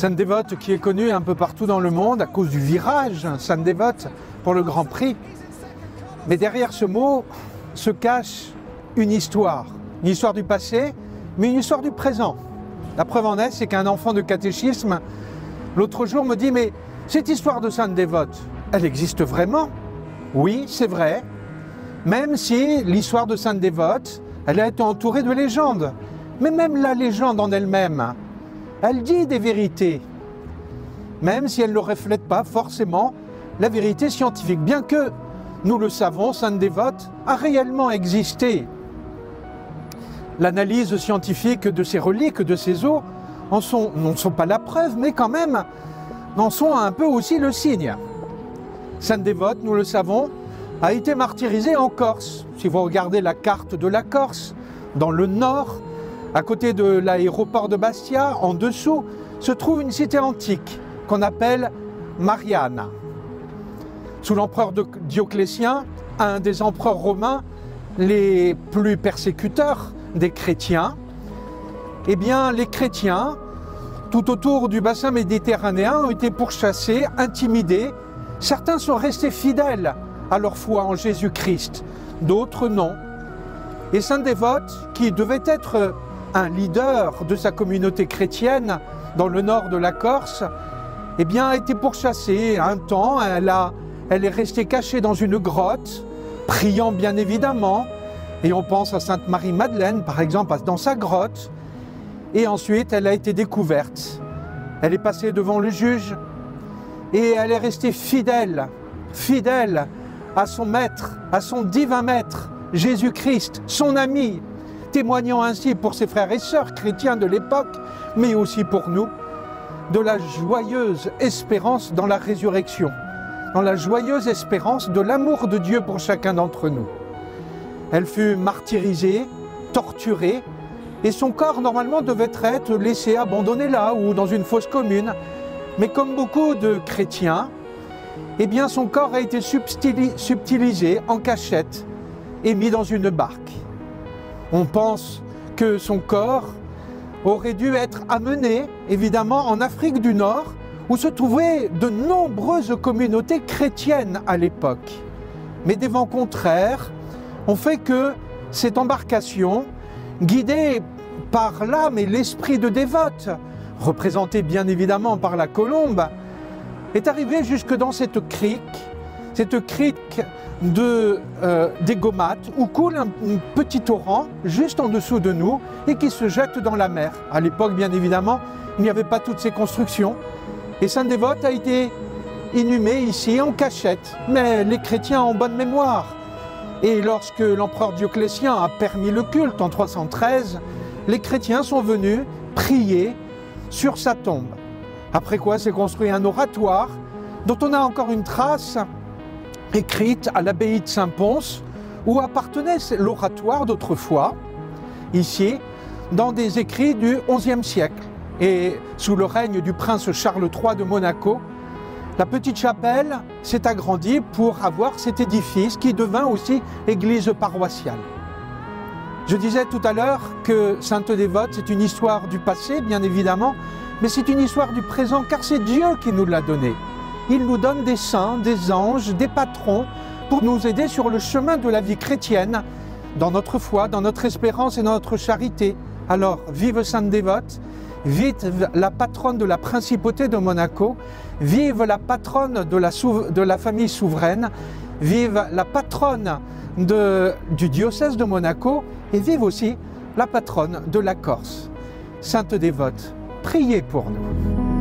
Sainte Dévote qui est connue un peu partout dans le monde à cause du virage, Sainte Dévote pour le Grand Prix. Mais derrière ce mot se cache une histoire du passé, mais une histoire du présent. La preuve en est, c'est qu'un enfant de catéchisme, l'autre jour me dit « Mais cette histoire de Sainte Dévote, elle existe vraiment ?» Oui, c'est vrai, même si l'histoire de Sainte Dévote, elle a été entourée de légendes. Mais même la légende en elle-même, elle dit des vérités, même si elle ne reflète pas forcément la vérité scientifique. Bien que, nous le savons, Sainte Dévote a réellement existé. L'analyse scientifique de ces reliques, de ces os, n'en sont pas la preuve, mais quand même, n'en sont un peu aussi le signe. Sainte Dévote, nous le savons, a été martyrisée en Corse. Si vous regardez la carte de la Corse, dans le nord, à côté de l'aéroport de Bastia, en dessous, se trouve une cité antique qu'on appelle Mariana. Sous l'empereur Dioclétien, un des empereurs romains les plus persécuteurs des chrétiens, eh bien les chrétiens, tout autour du bassin méditerranéen, ont été pourchassés, intimidés. Certains sont restés fidèles à leur foi en Jésus-Christ, d'autres non. Et Sainte Dévote, qui devait être un leader de sa communauté chrétienne dans le nord de la Corse, eh bien, a été pourchassée un temps. Elle est restée cachée dans une grotte, priant bien évidemment. Et on pense à Sainte Marie-Madeleine, par exemple, dans sa grotte. Et ensuite, elle a été découverte. Elle est passée devant le juge et elle est restée fidèle à son maître, à son divin maître, Jésus-Christ, son ami, témoignant ainsi pour ses frères et sœurs chrétiens de l'époque, mais aussi pour nous, de la joyeuse espérance dans la résurrection, dans la joyeuse espérance de l'amour de Dieu pour chacun d'entre nous. Elle fut martyrisée, torturée, et son corps normalement devait être laissé abandonné là ou dans une fosse commune. Mais comme beaucoup de chrétiens, eh bien son corps a été subtilisé en cachette et mis dans une barque. On pense que son corps aurait dû être amené, évidemment, en Afrique du Nord, où se trouvaient de nombreuses communautés chrétiennes à l'époque. Mais des vents contraires ont fait que cette embarcation, guidée par l'âme et l'esprit de Dévote, représentée bien évidemment par la colombe, est arrivée jusque dans cette crique des Gomates, où coule un petit torrent juste en dessous de nous et qui se jette dans la mer. À l'époque, bien évidemment, il n'y avait pas toutes ces constructions. Et Sainte Dévote a été inhumée ici en cachette, mais les chrétiens ont bonne mémoire. Et lorsque l'empereur Dioclétien a permis le culte en 313, les chrétiens sont venus prier sur sa tombe. Après quoi s'est construit un oratoire dont on a encore une trace écrite à l'abbaye de Saint-Pons, où appartenait l'oratoire d'autrefois, ici, dans des écrits du XIe siècle. Et sous le règne du prince Charles III de Monaco, la petite chapelle s'est agrandie pour avoir cet édifice qui devint aussi église paroissiale. Je disais tout à l'heure que Sainte Dévote, c'est une histoire du passé, bien évidemment, mais c'est une histoire du présent, car c'est Dieu qui nous l'a donnée. Il nous donne des saints, des anges, des patrons, pour nous aider sur le chemin de la vie chrétienne, dans notre foi, dans notre espérance et dans notre charité. Alors, vive Sainte Dévote, vive la patronne de la principauté de Monaco, vive la patronne de la famille souveraine, vive la patronne du diocèse de Monaco, et vive aussi la patronne de la Corse. Sainte Dévote, priez pour nous.